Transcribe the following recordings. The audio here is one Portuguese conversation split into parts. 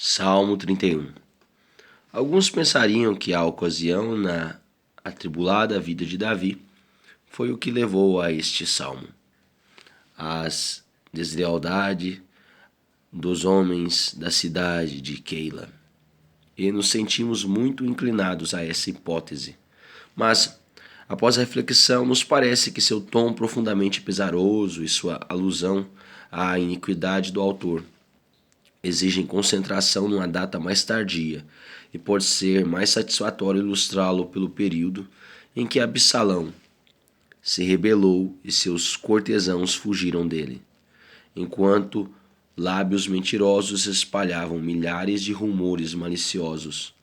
Salmo 31. Alguns pensariam que a ocasião na atribulada vida de Davi foi o que levou a este salmo. As deslealdade dos homens da cidade de Keila. E nos sentimos muito inclinados a essa hipótese. Mas, após a reflexão, nos parece que seu tom profundamente pesaroso e sua alusão à iniquidade do autor exigem concentração numa data mais tardia, e pode ser mais satisfatório ilustrá-lo pelo período em que Absalão se rebelou e seus cortesãos fugiram dele, enquanto lábios mentirosos espalhavam milhares de rumores maliciosos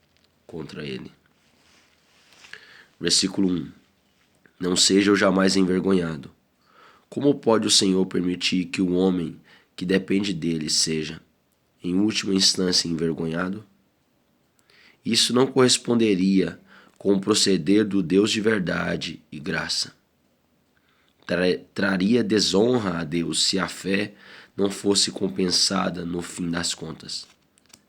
contra ele. Versículo 1. Não seja eu jamais envergonhado. Como pode o Senhor permitir que o homem que depende dele seja, em última instância, envergonhado? Isso não corresponderia com o proceder do Deus de verdade e graça. Traria desonra a Deus se a fé não fosse compensada no fim das contas.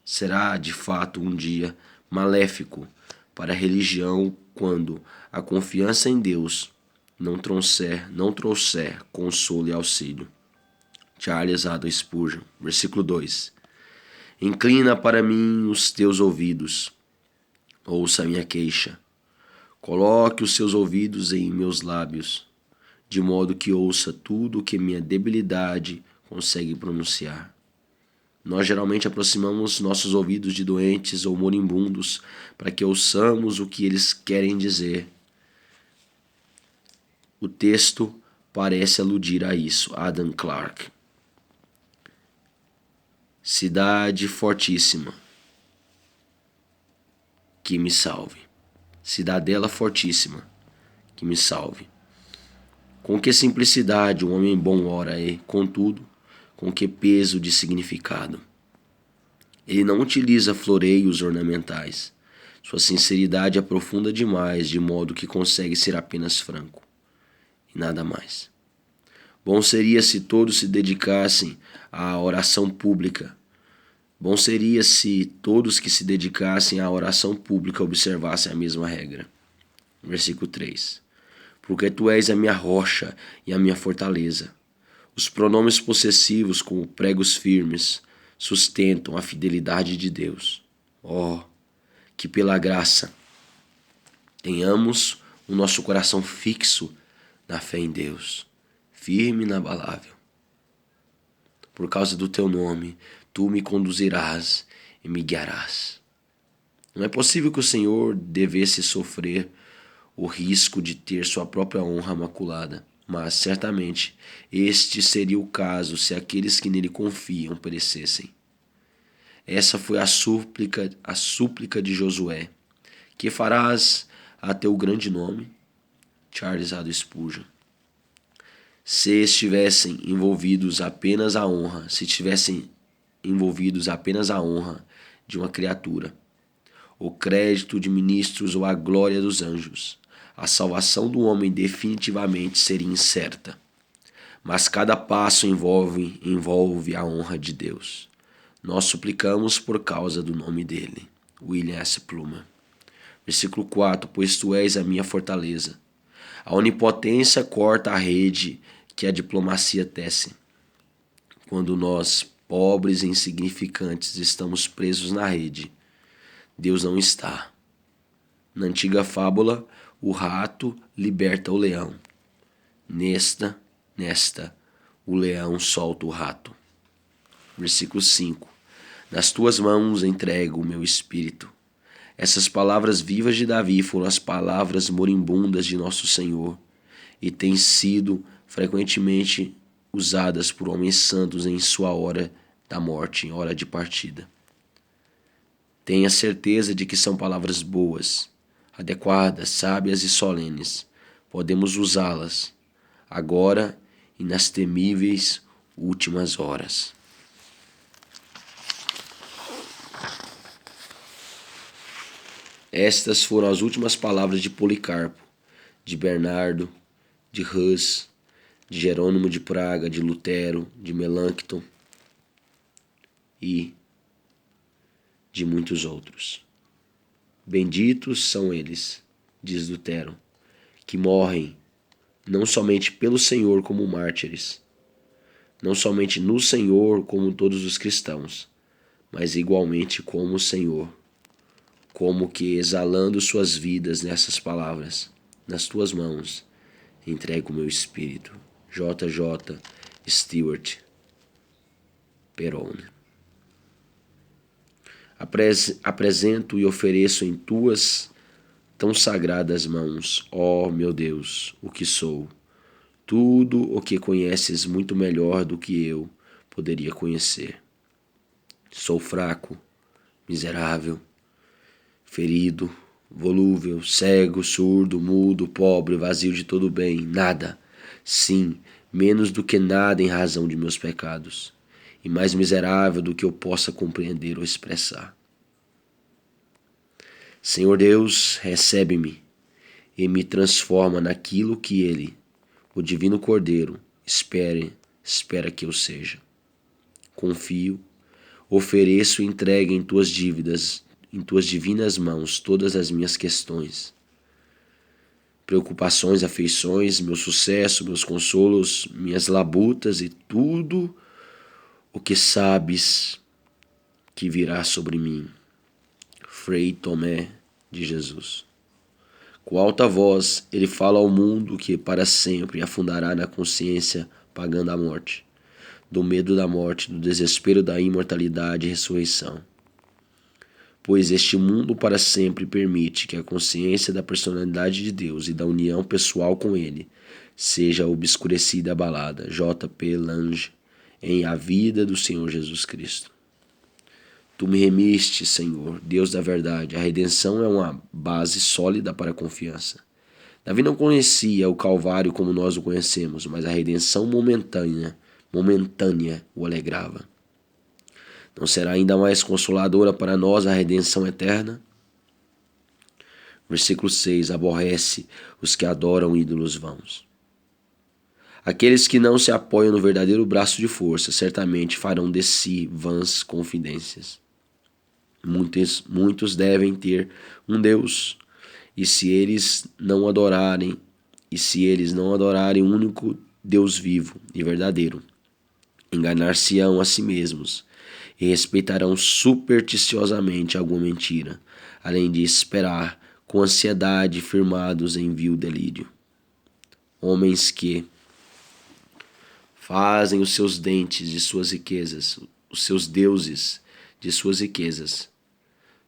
Será, de fato, um dia maléfico para a religião quando a confiança em Deus não trouxer consolo e auxílio. Charles A. Spurgeon, versículo 2. Inclina para mim os teus ouvidos, ouça a minha queixa. Coloque os seus ouvidos em meus lábios, de modo que ouça tudo o que minha debilidade consegue pronunciar. Nós geralmente aproximamos nossos ouvidos de doentes ou moribundos para que ouçamos o que eles querem dizer. O texto parece aludir a isso. Adam Clarke. Cidade fortíssima, que me salve. Cidadela fortíssima, que me salve. Com que simplicidade um homem bom ora e, contudo, com que peso de significado. Ele não utiliza floreios ornamentais. Sua sinceridade é profunda demais, de modo que consegue ser apenas franco. E nada mais. Bom seria se todos se dedicassem à oração pública. Bom seria se todos que se dedicassem à oração pública observassem a mesma regra. Versículo 3. Porque tu és a minha rocha e a minha fortaleza. Os pronomes possessivos, como pregos firmes, sustentam a fidelidade de Deus. Que pela graça tenhamos o nosso coração fixo na fé em Deus, firme e inabalável. Por causa do teu nome, tu me conduzirás e me guiarás. Não é possível que o Senhor devesse sofrer o risco de ter sua própria honra maculada, mas certamente este seria o caso se aqueles que nele confiam perecessem. Essa foi a súplica de Josué. Que farás a teu grande nome? Charles A. Spurgeon. Se estivessem envolvidos apenas a honra de uma criatura, o crédito de ministros ou a glória dos anjos, a salvação do homem definitivamente seria incerta. Mas cada passo envolve a honra de Deus. Nós suplicamos por causa do nome dele. William S. Pluma. Versículo 4. Pois tu és a minha fortaleza. A onipotência corta a rede que a diplomacia tece. Quando nós, pobres e insignificantes, estamos presos na rede, Deus não está. Na antiga fábula, o rato liberta o leão. Nesta, o leão solta o rato. Versículo 5. Nas tuas mãos entrego o meu espírito. Essas palavras vivas de Davi foram as palavras moribundas de nosso Senhor e têm sido frequentemente usadas por homens santos em sua hora da morte, em hora de partida. Tenha certeza de que são palavras boas, adequadas, sábias e solenes. Podemos usá-las agora e nas temíveis últimas horas. Estas foram as últimas palavras de Policarpo, de Bernardo, de Hus, de Jerônimo de Praga, de Lutero, de Melancton e de muitos outros. Benditos são eles, diz Lutero, que morrem não somente pelo Senhor como mártires, não somente no Senhor como todos os cristãos, mas igualmente como o Senhor, como que exalando suas vidas nessas palavras: nas tuas mãos entrego o meu espírito. J. J. Stewart Perowne. Apresento e ofereço em tuas tão sagradas mãos, ó meu Deus, o que sou, tudo o que conheces muito melhor do que eu poderia conhecer. Sou fraco, miserável, ferido, volúvel, cego, surdo, mudo, pobre, vazio de todo bem, nada, sim, menos do que nada em razão de meus pecados, e mais miserável do que eu possa compreender ou expressar. Senhor Deus, recebe-me e me transforma naquilo que Ele, o Divino Cordeiro, espera que eu seja. Confio, ofereço e entrego em tuas divinas mãos todas as minhas questões, preocupações, afeições, meu sucesso, meus consolos, minhas labutas e tudo o que sabes que virá sobre mim. Frei Tomé de Jesus. Com alta voz, ele fala ao mundo que para sempre afundará na consciência pagando a morte, do medo da morte, do desespero da imortalidade e ressurreição. Pois este mundo para sempre permite que a consciência da personalidade de Deus e da união pessoal com Ele seja obscurecida e abalada. J. P. Lange, em A Vida do Senhor Jesus Cristo. Tu me remiste, Senhor, Deus da verdade. A redenção é uma base sólida para a confiança. Davi não conhecia o Calvário como nós o conhecemos, mas a redenção momentânea o alegrava. Não será ainda mais consoladora para nós a redenção eterna? Versículo 6. Aborrece os que adoram ídolos vãos. Aqueles que não se apoiam no verdadeiro braço de força certamente farão de si vãs confidências. Muitos devem ter um Deus, e se eles não adorarem o único Deus vivo e verdadeiro, enganar-se-ão a si mesmos e respeitarão supersticiosamente alguma mentira, além de esperar com ansiedade firmados em vil delírio. Homens que fazem os seus dentes de suas riquezas, os seus deuses de suas riquezas,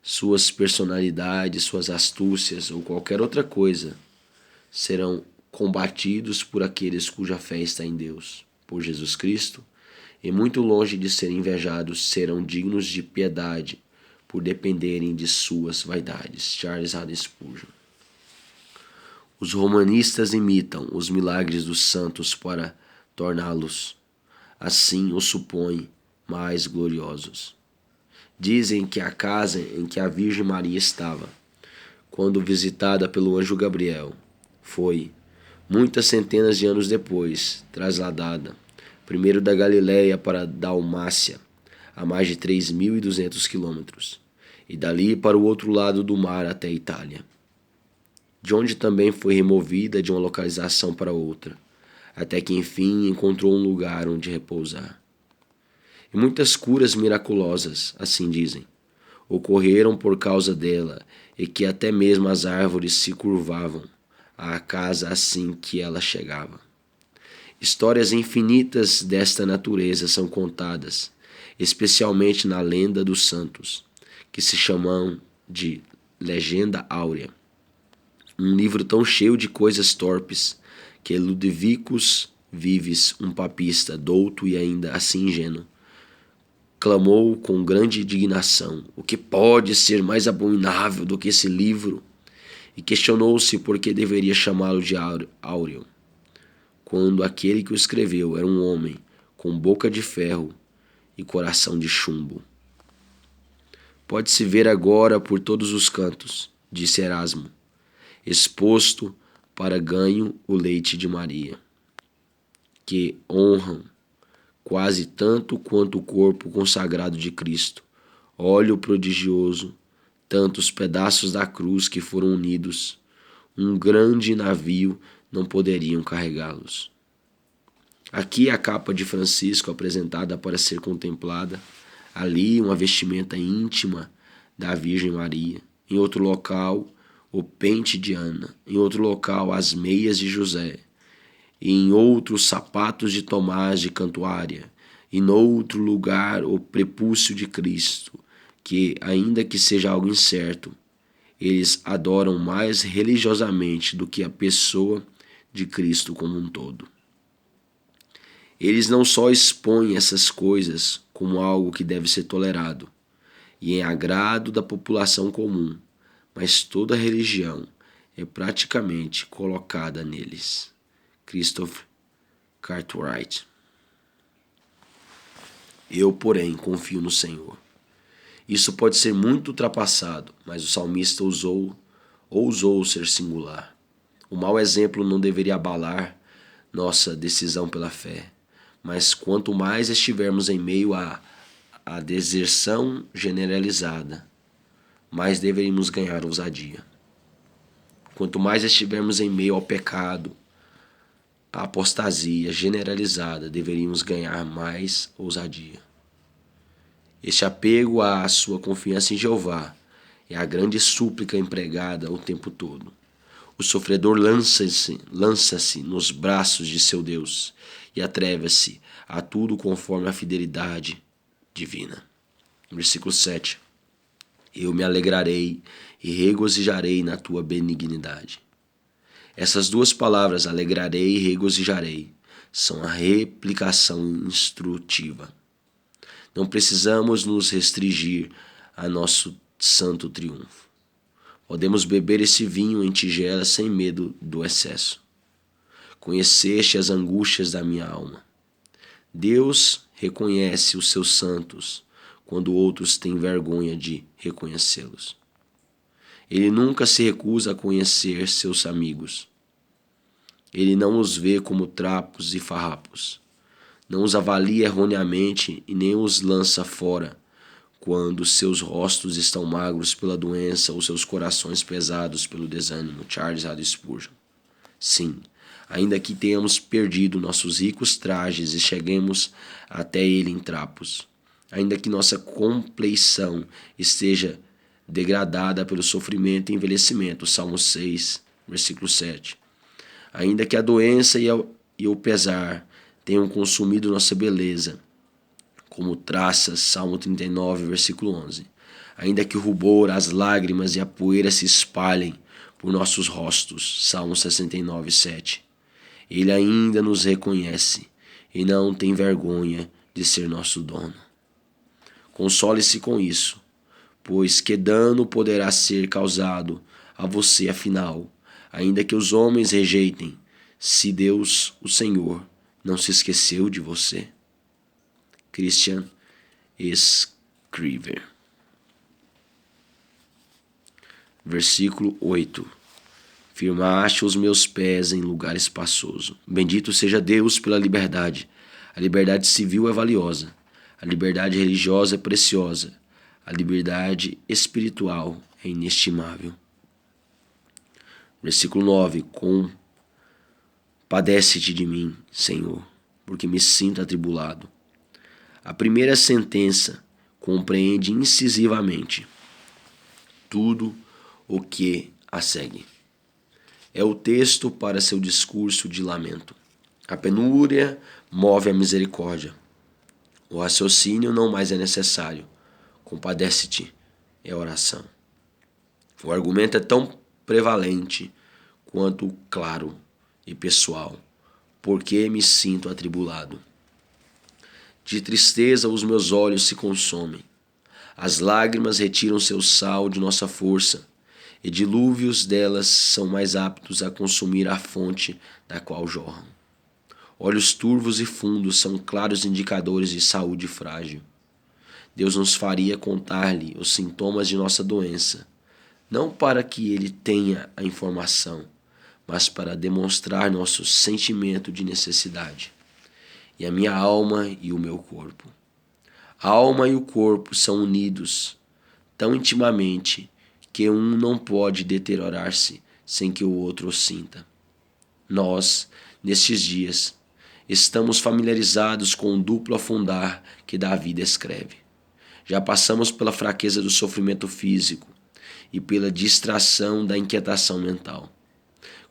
suas personalidades, suas astúcias ou qualquer outra coisa, serão combatidos por aqueles cuja fé está em Deus, por Jesus Cristo, e muito longe de serem invejados, serão dignos de piedade por dependerem de suas vaidades. Charles Haddon Spurgeon. Os romanistas imitam os milagres dos santos para torná-los, assim o supõem, mais gloriosos. Dizem que a casa em que a Virgem Maria estava, quando visitada pelo anjo Gabriel, foi, muitas centenas de anos depois, trasladada, primeiro da Galiléia para a Dalmácia, a mais de 3.200 quilômetros, e dali para o outro lado do mar até a Itália, de onde também foi removida de uma localização para outra, até que enfim encontrou um lugar onde repousar. E muitas curas miraculosas, assim dizem, ocorreram por causa dela, e que até mesmo as árvores se curvavam à casa assim que ela chegava. Histórias infinitas desta natureza são contadas, especialmente na lenda dos santos, que se chamam de Legenda Áurea. Um livro tão cheio de coisas torpes que Ludovicus Vives, um papista douto e ainda assim ingênuo, clamou com grande indignação: o que pode ser mais abominável do que esse livro? E questionou-se por que deveria chamá-lo de Áureo, quando aquele que o escreveu era um homem com boca de ferro e coração de chumbo. Pode-se ver agora por todos os cantos, disse Erasmo, exposto para ganho o leite de Maria, que honram quase tanto quanto o corpo consagrado de Cristo, óleo prodigioso, tantos pedaços da cruz que foram unidos, um grande navio não poderiam carregá-los. Aqui a capa de Francisco apresentada para ser contemplada, ali uma vestimenta íntima da Virgem Maria, em outro local o pente de Ana, em outro local as meias de José, e em outro os sapatos de Tomás de Cantuária, e noutro lugar o prepúcio de Cristo, que, ainda que seja algo incerto, eles adoram mais religiosamente do que a pessoa de Cristo como um todo. Eles não só expõem essas coisas como algo que deve ser tolerado e em agrado da população comum, mas toda religião é praticamente colocada neles. Christopher Cartwright. Eu, porém, confio no Senhor. Isso pode ser muito ultrapassado, mas o salmista ousou ser singular. O mau exemplo não deveria abalar nossa decisão pela fé, mas quanto mais estivermos em meio à deserção generalizada, mais deveríamos ganhar ousadia. Quanto mais estivermos em meio ao pecado, à apostasia generalizada, deveríamos ganhar mais ousadia. Este apego à sua confiança em Jeová é a grande súplica empregada o tempo todo. O sofredor lança-se nos braços de seu Deus e atreve-se a tudo conforme a fidelidade divina. Versículo 7. Eu me alegrarei e regozijarei na tua benignidade. Essas duas palavras, alegrarei e regozijarei, são a replicação instrutiva. Não precisamos nos restringir a nosso santo triunfo. Podemos beber esse vinho em tigela sem medo do excesso. Conheceste as angústias da minha alma. Deus reconhece os seus santos quando outros têm vergonha de reconhecê-los. Ele nunca se recusa a conhecer seus amigos. Ele não os vê como trapos e farrapos. Não os avalia erroneamente e nem os lança fora quando seus rostos estão magros pela doença ou seus corações pesados pelo desânimo. Charles Haddon Spurgeon. Sim, ainda que tenhamos perdido nossos ricos trajes e cheguemos até ele em trapos, ainda que nossa compleição esteja degradada pelo sofrimento e envelhecimento, Salmo 6, versículo 7, ainda que a doença e o pesar tenham consumido nossa beleza, como traças, Salmo 39, versículo 11. Ainda que o rubor, as lágrimas e a poeira se espalhem por nossos rostos, Salmo 69, 7. Ele ainda nos reconhece e não tem vergonha de ser nosso dono. Console-se com isso, pois que dano poderá ser causado a você afinal, ainda que os homens rejeitem, se Deus, o Senhor, não se esqueceu de você? Christian Scriver. Versículo 8. Firmaste os meus pés em lugar espaçoso. Bendito seja Deus pela liberdade. A liberdade civil é valiosa. A liberdade religiosa é preciosa. A liberdade espiritual é inestimável. Versículo 9. Compadece-te de mim, Senhor, porque me sinto atribulado. A primeira sentença compreende incisivamente tudo o que a segue. É o texto para seu discurso de lamento. A penúria move a misericórdia. O raciocínio não mais é necessário. Compadece-te é oração. O argumento é tão prevalente quanto claro e pessoal. Porque me sinto atribulado. De tristeza os meus olhos se consomem. As lágrimas retiram seu sal de nossa força, e dilúvios delas são mais aptos a consumir a fonte da qual jorram. Olhos turvos e fundos são claros indicadores de saúde frágil. Deus nos faria contar-lhe os sintomas de nossa doença, não para que ele tenha a informação, mas para demonstrar nosso sentimento de necessidade, e a minha alma e o meu corpo. A alma e o corpo são unidos tão intimamente que um não pode deteriorar-se sem que o outro o sinta. Nós, nestes dias, estamos familiarizados com o duplo afundar que Davi descreve. Já passamos pela fraqueza do sofrimento físico e pela distração da inquietação mental.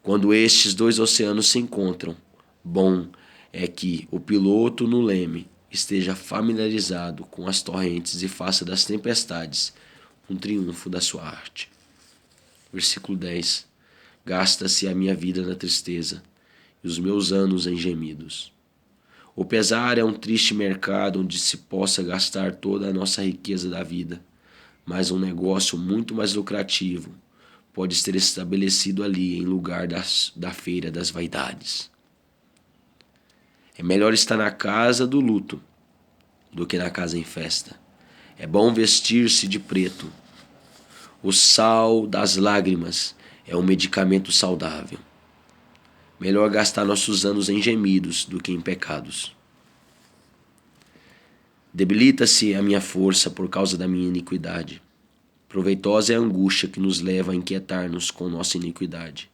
Quando estes dois oceanos se encontram, bom é que o piloto no leme esteja familiarizado com as torrentes e faça das tempestades um triunfo da sua arte. Versículo 10. Gasta-se a minha vida na tristeza e os meus anos em gemidos. O pesar é um triste mercado onde se possa gastar toda a nossa riqueza da vida, mas um negócio muito mais lucrativo pode ser estabelecido ali em lugar da feira das vaidades. É melhor estar na casa do luto do que na casa em festa. É bom vestir-se de preto. O sal das lágrimas é um medicamento saudável. Melhor gastar nossos anos em gemidos do que em pecados. Debilita-se a minha força por causa da minha iniquidade. Proveitosa é a angústia que nos leva a inquietar-nos com nossa iniquidade.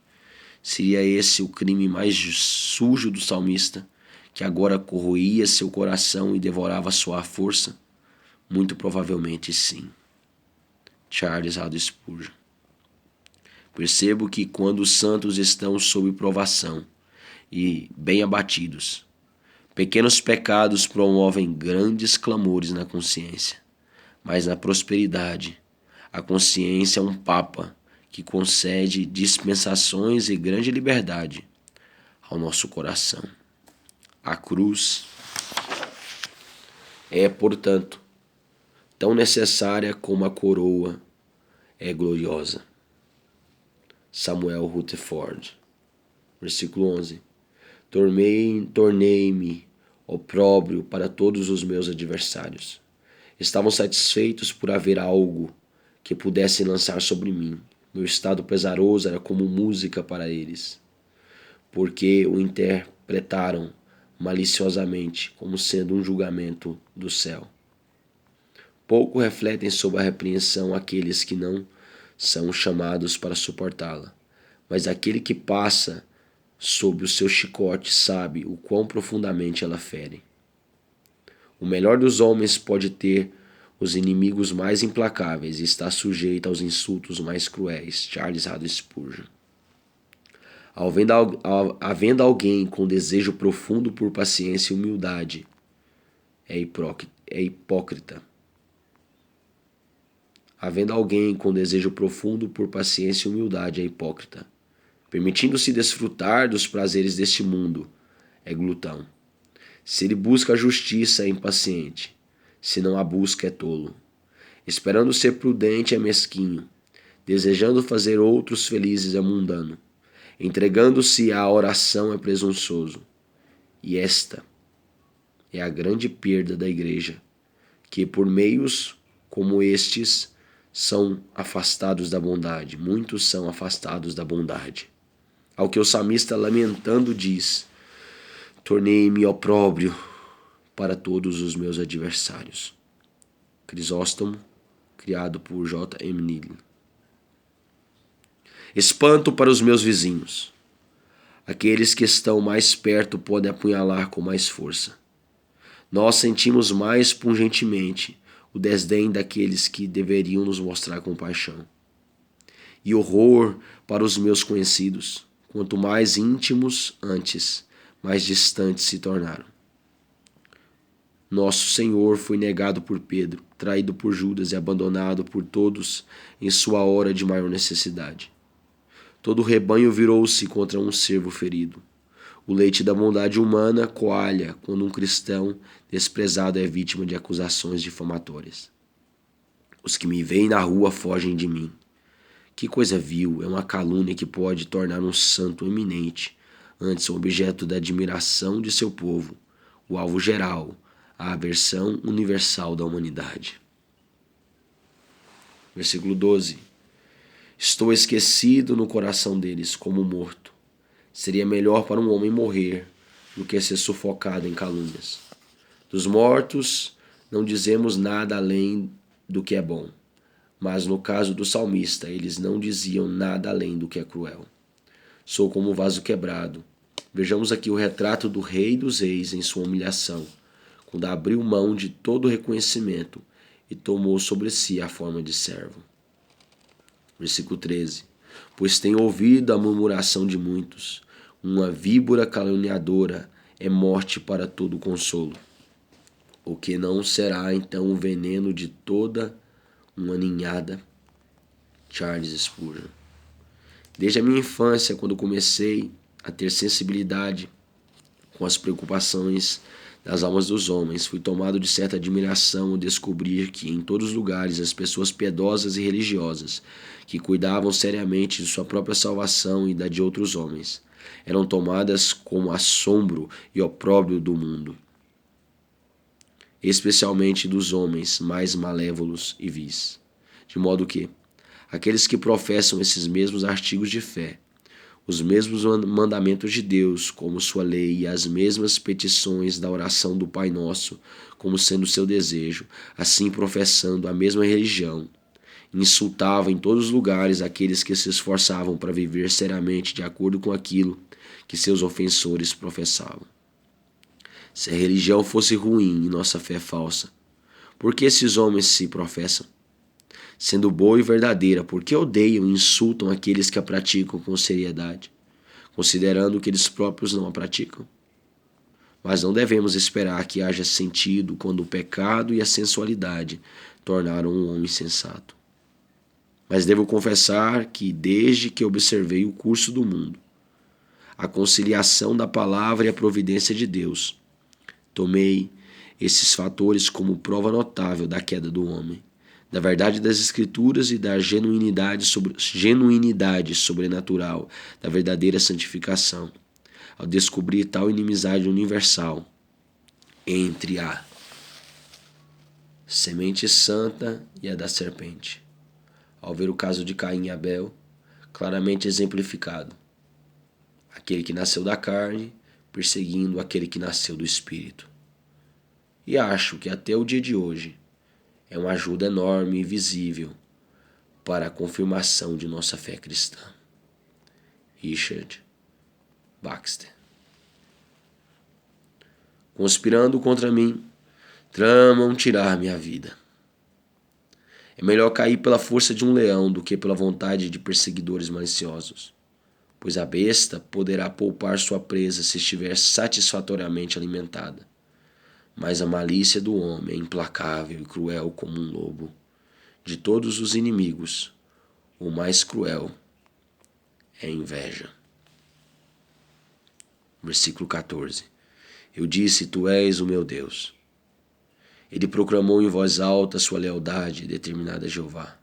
Seria esse o crime mais sujo do salmista, que agora corroía seu coração e devorava sua força? Muito provavelmente sim. Charles Haddon Spurgeon. Percebo que quando os santos estão sob provação e bem abatidos, pequenos pecados promovem grandes clamores na consciência, mas na prosperidade, a consciência é um papa que concede dispensações e grande liberdade ao nosso coração. A cruz é, portanto, tão necessária como a coroa é gloriosa. Samuel Rutherford. Versículo 11. Tornei-me opróbrio para todos os meus adversários. Estavam satisfeitos por haver algo que pudessem lançar sobre mim. Meu estado pesaroso era como música para eles, porque o interpretaram maliciosamente como sendo um julgamento do céu. Pouco refletem sobre a repreensão aqueles que não são chamados para suportá-la, mas aquele que passa sob o seu chicote sabe o quão profundamente ela fere. O melhor dos homens pode ter os inimigos mais implacáveis e está sujeito aos insultos mais cruéis. Charles Haddon Spurgeon. Havendo alguém com desejo profundo por paciência e humildade, é hipócrita. Havendo alguém com desejo profundo por paciência e humildade, é hipócrita. Permitindo-se desfrutar dos prazeres deste mundo, é glutão. Se ele busca a justiça, é impaciente. Se não a busca, é tolo. Esperando ser prudente, é mesquinho. Desejando fazer outros felizes, é mundano. Entregando-se à oração, é presunçoso. E esta é a grande perda da igreja, que por meios como estes são afastados da bondade. Muitos são afastados da bondade. Ao que o salmista lamentando diz: tornei-me opróbrio para todos os meus adversários. Crisóstomo, criado por J. M. Neale. Espanto para os meus vizinhos. Aqueles que estão mais perto podem apunhalar com mais força. Nós sentimos mais pungentemente o desdém daqueles que deveriam nos mostrar compaixão. E horror para os meus conhecidos. Quanto mais íntimos antes, mais distantes se tornaram. Nosso Senhor foi negado por Pedro, traído por Judas e abandonado por todos em sua hora de maior necessidade. Todo o rebanho virou-se contra um servo ferido. O leite da bondade humana coalha quando um cristão desprezado é vítima de acusações difamatórias. Os que me veem na rua fogem de mim. Que coisa vil, é uma calúnia que pode tornar um santo eminente, antes o objeto da admiração de seu povo, o alvo geral, a aversão universal da humanidade. Versículo 12. Estou esquecido no coração deles como morto. Seria melhor para um homem morrer do que ser sufocado em calúnias. Dos mortos não dizemos nada além do que é bom. Mas no caso do salmista, eles não diziam nada além do que é cruel. Sou como um vaso quebrado. Vejamos aqui o retrato do Rei dos Reis em sua humilhação, quando abriu mão de todo o reconhecimento e tomou sobre si a forma de servo. Versículo 13. Pois tenho ouvido a murmuração de muitos. Uma víbora caluniadora é morte para todo consolo. O que não será então o veneno de toda uma ninhada? Charles Spurgeon. Desde a minha infância, quando comecei a ter sensibilidade com as preocupações das almas dos homens, fui tomado de certa admiração ao descobrir que em todos os lugares as pessoas piedosas e religiosas, que cuidavam seriamente de sua própria salvação e da de outros homens, eram tomadas como assombro e opróbrio do mundo, especialmente dos homens mais malévolos e vis. De modo que aqueles que professam esses mesmos artigos de fé, os mesmos mandamentos de Deus como sua lei e as mesmas petições da oração do Pai Nosso como sendo seu desejo, assim professando a mesma religião, insultavam em todos os lugares aqueles que se esforçavam para viver seriamente de acordo com aquilo que seus ofensores professavam. Se a religião fosse ruim e nossa fé falsa, por que esses homens se professam? Sendo boa e verdadeira, por que odeiam e insultam aqueles que a praticam com seriedade, considerando que eles próprios não a praticam? Mas não devemos esperar que haja sentido quando o pecado e a sensualidade tornaram um homem sensato. Mas devo confessar que, desde que observei o curso do mundo, a conciliação da palavra e a providência de Deus, tomei esses fatores como prova notável da queda do homem, da verdade das Escrituras e da genuinidade sobrenatural da verdadeira santificação, ao descobrir tal inimizade universal entre a semente santa e a da serpente, ao ver o caso de Caim e Abel claramente exemplificado, aquele que nasceu da carne perseguindo aquele que nasceu do Espírito. E acho que até o dia de hoje é uma ajuda enorme e visível para a confirmação de nossa fé cristã. Richard Baxter. Conspirando contra mim, tramam tirar minha vida. É melhor cair pela força de um leão do que pela vontade de perseguidores maliciosos, pois a besta poderá poupar sua presa se estiver satisfatoriamente alimentada. Mas a malícia do homem é implacável e cruel como um lobo. De todos os inimigos, o mais cruel é a inveja. Versículo 14. Eu disse, tu és o meu Deus. Ele proclamou em voz alta sua lealdade determinada a Jeová.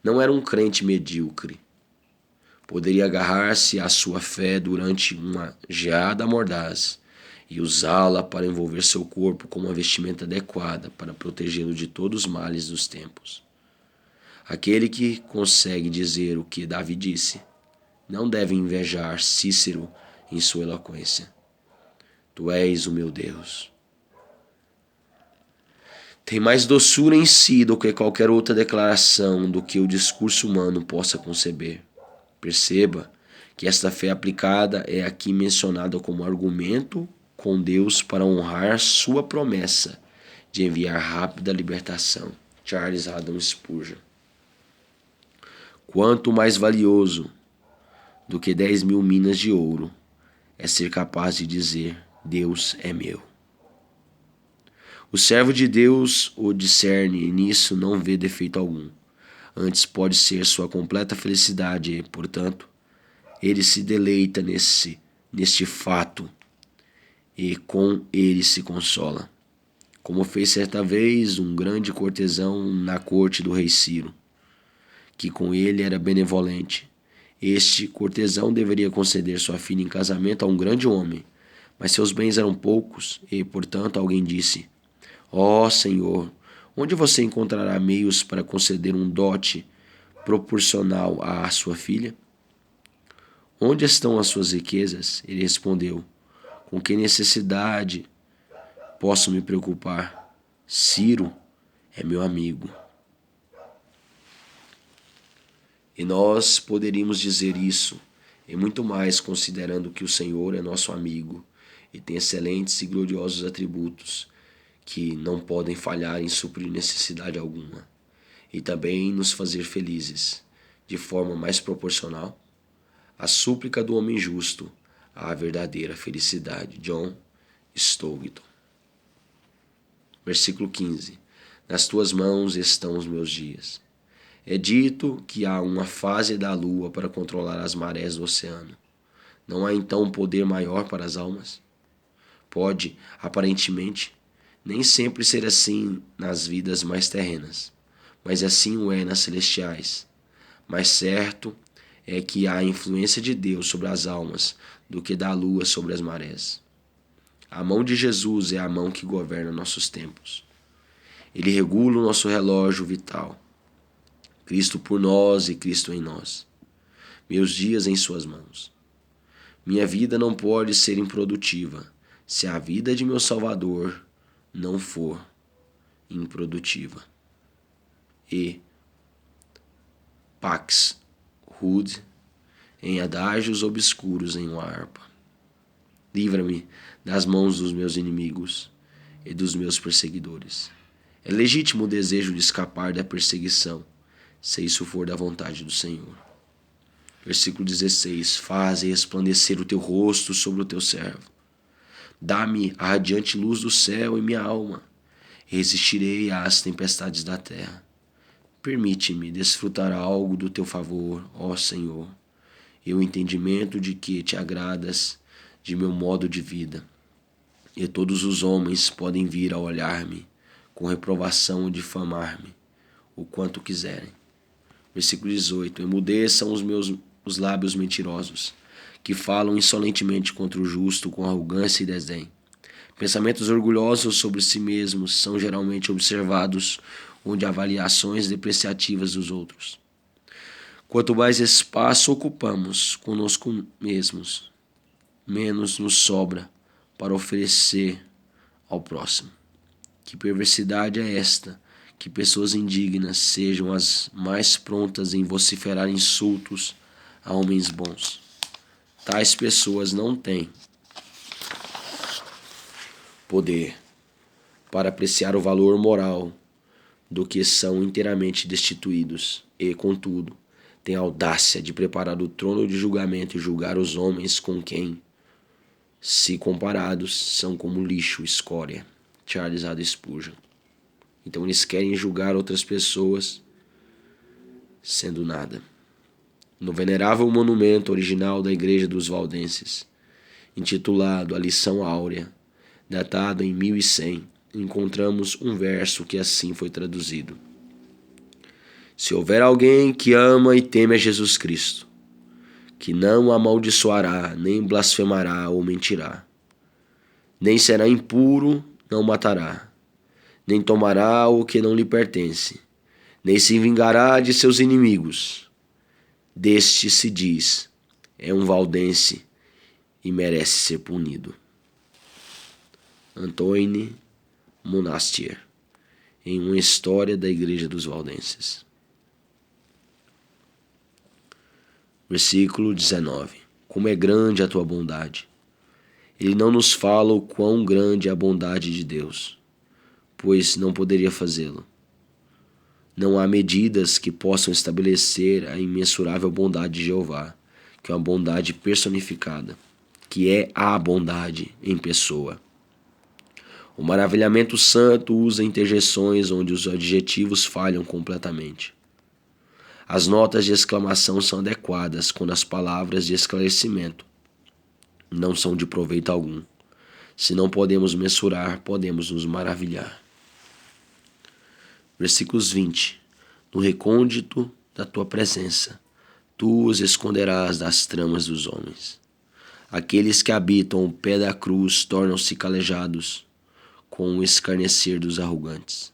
Não era um crente medíocre. Poderia agarrar-se à sua fé durante uma geada mordaz e usá-la para envolver seu corpo com uma vestimenta adequada para protegê-lo de todos os males dos tempos. Aquele que consegue dizer o que Davi disse, não deve invejar Cícero em sua eloquência. Tu és o meu Deus. Tem mais doçura em si do que qualquer outra declaração do que o discurso humano possa conceber. Perceba que esta fé aplicada é aqui mencionada como argumento com Deus para honrar sua promessa de enviar rápida libertação. Charles Haddon Spurgeon. Quanto mais valioso do que 10.000 minas de ouro é ser capaz de dizer, Deus é meu. O servo de Deus o discerne e nisso não vê defeito algum. Antes pode ser sua completa felicidade e, portanto, ele se deleita neste fato e com ele se consola, como fez certa vez um grande cortesão na corte do rei Ciro, que com ele era benevolente. Este cortesão deveria conceder sua filha em casamento a um grande homem, mas seus bens eram poucos e, portanto, alguém disse, ó Senhor, onde você encontrará meios para conceder um dote proporcional à sua filha? Onde estão as suas riquezas? Ele respondeu, com que necessidade posso me preocupar? Ciro é meu amigo. E nós poderíamos dizer isso e muito mais, considerando que o Senhor é nosso amigo e tem excelentes e gloriosos atributos que não podem falhar em suprir necessidade alguma e também nos fazer felizes, de forma mais proporcional. A súplica do homem justo à verdadeira felicidade. John Stoughton. Versículo 15. Nas tuas mãos estão os meus dias. É dito que há uma fase da lua para controlar as marés do oceano. Não há então poder maior para as almas? Pode, aparentemente, nem sempre ser assim nas vidas mais terrenas, mas assim o é nas celestiais. Mas certo é que há a influência de Deus sobre as almas do que da lua sobre as marés. A mão de Jesus é a mão que governa nossos tempos. Ele regula o nosso relógio vital. Cristo por nós e Cristo em nós. Meus dias em suas mãos. Minha vida não pode ser improdutiva se a vida de meu Salvador não for improdutiva. E Pax Rude, em adágios obscuros em uma harpa. Livra-me das mãos dos meus inimigos e dos meus perseguidores. É legítimo o desejo de escapar da perseguição, se isso for da vontade do Senhor. Versículo 16. Faze resplandecer o teu rosto sobre o teu servo. Dá-me a radiante luz do céu em minha alma. Resistirei às tempestades da terra. Permite-me desfrutar algo do teu favor, ó Senhor, e o entendimento de que te agradas de meu modo de vida. E todos os homens podem vir a olhar-me com reprovação e difamar-me, o quanto quiserem. Versículo 18. Emudeçam os lábios mentirosos, que falam insolentemente contra o justo com arrogância e desdém. Pensamentos orgulhosos sobre si mesmos são geralmente observados onde há avaliações depreciativas dos outros. Quanto mais espaço ocupamos conosco mesmos, menos nos sobra para oferecer ao próximo. Que perversidade é esta, que pessoas indignas sejam as mais prontas em vociferar insultos a homens bons. Tais pessoas não têm poder para apreciar o valor moral do que são inteiramente destituídos e, contudo, têm a audácia de preparar o trono de julgamento e julgar os homens com quem, se comparados, são como lixo, escória. Charles A. Spurgeon. Então eles querem julgar outras pessoas sendo nada. No venerável monumento original da Igreja dos Valdenses, intitulado A Lição Áurea, datado em 1100, encontramos um verso que assim foi traduzido. Se houver alguém que ama e teme a Jesus Cristo, que não amaldiçoará, nem blasfemará ou mentirá, nem será impuro, não matará, nem tomará o que não lhe pertence, nem se vingará de seus inimigos. Deste se diz, é um valdense e merece ser punido. Antoine Monastier, em uma história da Igreja dos Valdenses. Versículo 19. Como é grande a tua bondade! Ele não nos fala o quão grande é a bondade de Deus, pois não poderia fazê-lo. Não há medidas que possam estabelecer a imensurável bondade de Jeová, que é uma bondade personificada, que é a bondade em pessoa. O maravilhamento santo usa interjeições onde os adjetivos falham completamente. As notas de exclamação são adequadas quando as palavras de esclarecimento não são de proveito algum. Se não podemos mensurar, podemos nos maravilhar. Versículos 20. No recôndito da tua presença, tu os esconderás das tramas dos homens. Aqueles que habitam o pé da cruz tornam-se calejados com o escarnecer dos arrogantes.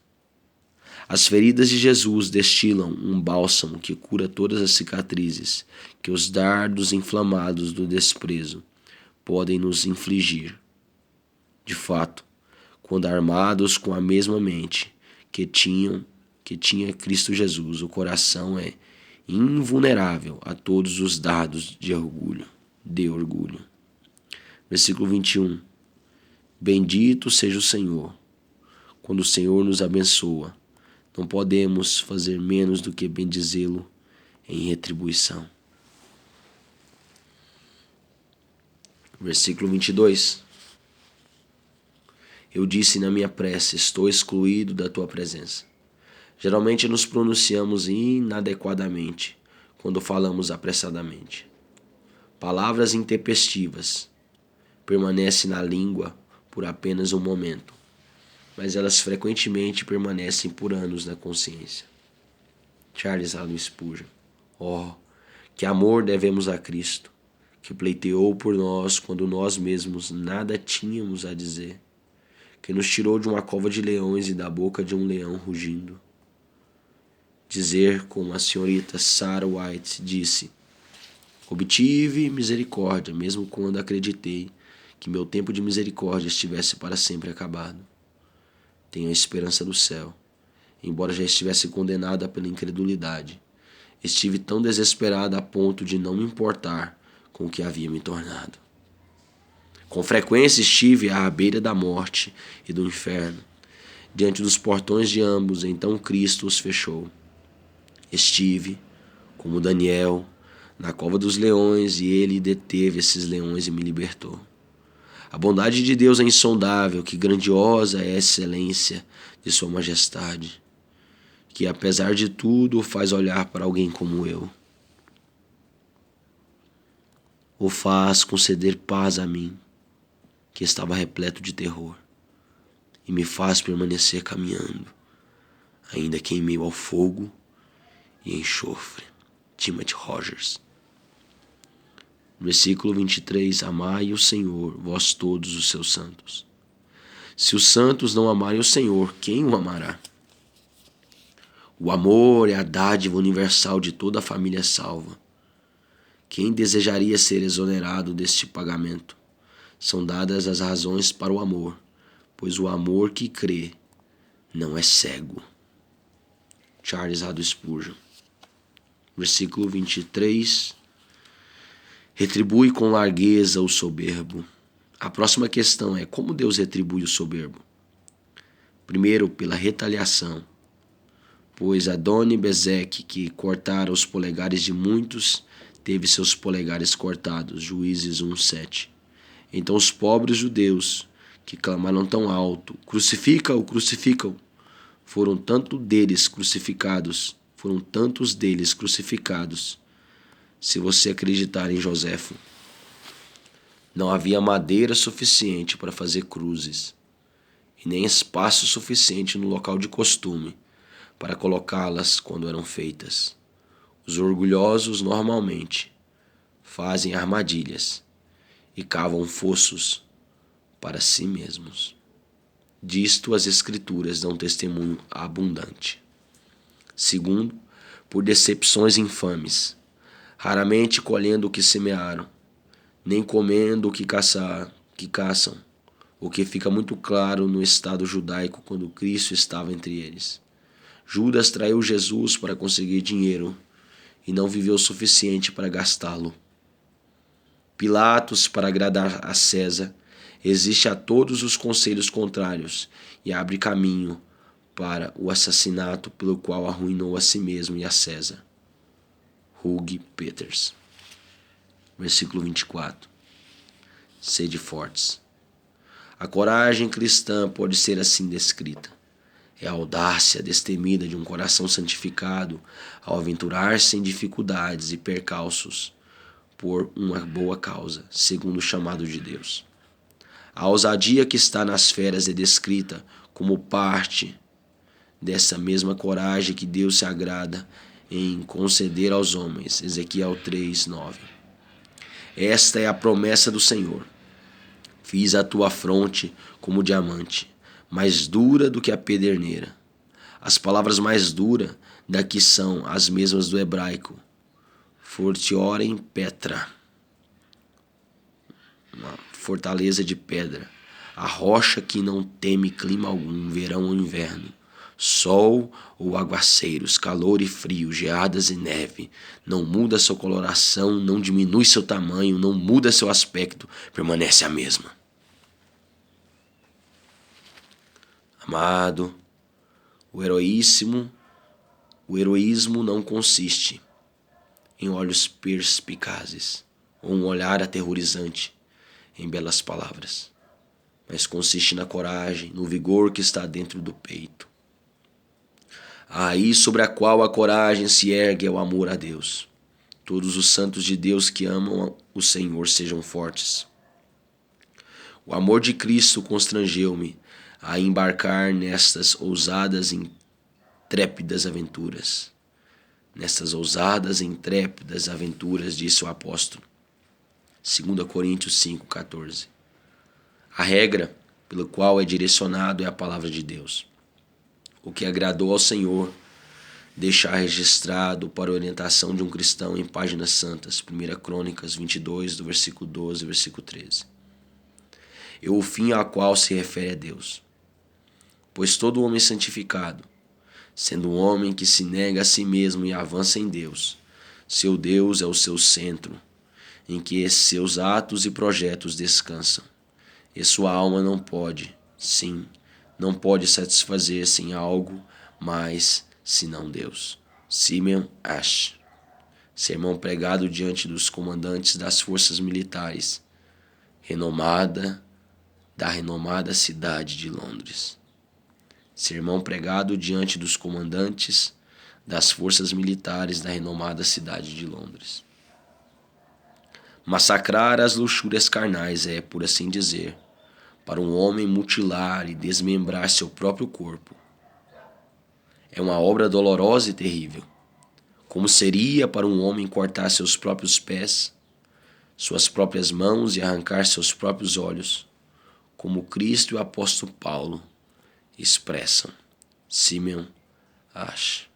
As feridas de Jesus destilam um bálsamo que cura todas as cicatrizes que os dardos inflamados do desprezo podem nos infligir. De fato, quando armados com a mesma mente que tinha Cristo Jesus, o coração é invulnerável a todos os dardos de orgulho. Versículo 21. Bendito seja o Senhor. Quando o Senhor nos abençoa, não podemos fazer menos do que bendizê-lo em retribuição. Versículo 22. Eu disse na minha prece, estou excluído da tua presença. Geralmente nos pronunciamos inadequadamente quando falamos apressadamente. Palavras intempestivas permanecem na língua por apenas um momento, mas elas frequentemente permanecem por anos na consciência. Charles Haddon Spurgeon. Oh, que amor devemos a Cristo, que pleiteou por nós quando nós mesmos nada tínhamos a dizer, que nos tirou de uma cova de leões e da boca de um leão rugindo. Dizer como a senhorita Sarah White disse: obtive misericórdia, mesmo quando acreditei que meu tempo de misericórdia estivesse para sempre acabado. Tenho a esperança do céu, embora já estivesse condenada pela incredulidade. Estive tão desesperada a ponto de não me importar com o que havia me tornado. Com frequência estive à beira da morte e do inferno, diante dos portões de ambos, então Cristo os fechou. Estive, como Daniel, na cova dos leões, e ele deteve esses leões e me libertou. A bondade de Deus é insondável, que grandiosa é a excelência de sua majestade, que apesar de tudo o faz olhar para alguém como eu. O faz conceder paz a mim, que estava repleto de terror, e me faz permanecer caminhando, ainda que em meio ao fogo e enxofre. Timothy Rogers. Versículo 23. Amai o Senhor, vós todos os seus santos. Se os santos não amarem o Senhor, quem o amará? O amor é a dádiva universal de toda a família salva. Quem desejaria ser exonerado deste pagamento? São dadas as razões para o amor, pois o amor que crê não é cego. Charles Haddon Spurgeon. Versículo 23. Retribui com largueza o soberbo. A próxima questão é: como Deus retribui o soberbo? Primeiro, pela retaliação. Pois Adoni-Bezeque, que cortara os polegares de muitos, teve seus polegares cortados. Juízes 1:7. Então os pobres judeus, que clamaram tão alto: crucifica-o, crucifica-o, foram tantos deles crucificados. Se você acreditar em Joséfo, não havia madeira suficiente para fazer cruzes, e nem espaço suficiente no local de costume para colocá-las quando eram feitas. Os orgulhosos normalmente fazem armadilhas e cavam fossos para si mesmos. Disto as Escrituras dão testemunho abundante. Segundo, por decepções infames, raramente colhendo o que semearam, nem comendo o que caçam, o que fica muito claro no Estado judaico quando Cristo estava entre eles. Judas traiu Jesus para conseguir dinheiro e não viveu o suficiente para gastá-lo. Pilatos, para agradar a César, resiste a todos os conselhos contrários e abre caminho para o assassinato pelo qual arruinou a si mesmo e a César. Hugh Peters. Versículo 24. Sede fortes. A coragem cristã pode ser assim descrita. É a audácia destemida de um coração santificado ao aventurar-se em dificuldades e percalços por uma boa causa, segundo o chamado de Deus. A ousadia que está nas feras é descrita como parte dessa mesma coragem que Deus se agrada em conceder aos homens. Ezequiel 3:9. Esta é a promessa do Senhor. Fiz a tua fronte como diamante, mais dura do que a pederneira. As palavras mais duras daqui são as mesmas do hebraico. Fortiorem Petra, uma fortaleza de pedra. a rocha que não teme clima algum, verão ou inverno, sol ou aguaceiros, calor e frio, geadas e neve, não muda sua coloração, não diminui seu tamanho, não muda seu aspecto, permanece a mesma. Amado, o heroísmo não consiste em olhos perspicazes ou um olhar aterrorizante em belas palavras, mas consiste na coragem, no vigor que está dentro do peito. A raiz sobre a qual a coragem se ergue é o amor a Deus. Todos os santos de Deus que amam o Senhor sejam fortes. O amor de Cristo constrangeu-me a embarcar nestas ousadas e intrépidas aventuras. Nestas ousadas e intrépidas aventuras, disse o apóstolo. 2 Coríntios 5,14. A regra pela qual é direcionado é a palavra de Deus. O que agradou ao Senhor, deixar registrado para a orientação de um cristão em páginas santas. 1 Crônicas 22, do versículo 12 ao versículo 13. E o fim ao qual se refere a Deus. Pois todo homem santificado, sendo um homem que se nega a si mesmo e avança em Deus, seu Deus é o seu centro, em que seus atos e projetos descansam. E sua alma não pode satisfazer-se em algo mais senão Deus. Simeon Ash. Sermão pregado diante dos comandantes das forças militares da renomada cidade de Londres. Sermão pregado diante dos comandantes das forças militares da renomada cidade de Londres. Massacrar as luxúrias carnais é, por assim dizer, para um homem mutilar e desmembrar seu próprio corpo. É uma obra dolorosa e terrível, como seria para um homem cortar seus próprios pés, suas próprias mãos e arrancar seus próprios olhos, como Cristo e o apóstolo Paulo expressam. Simeon Ash.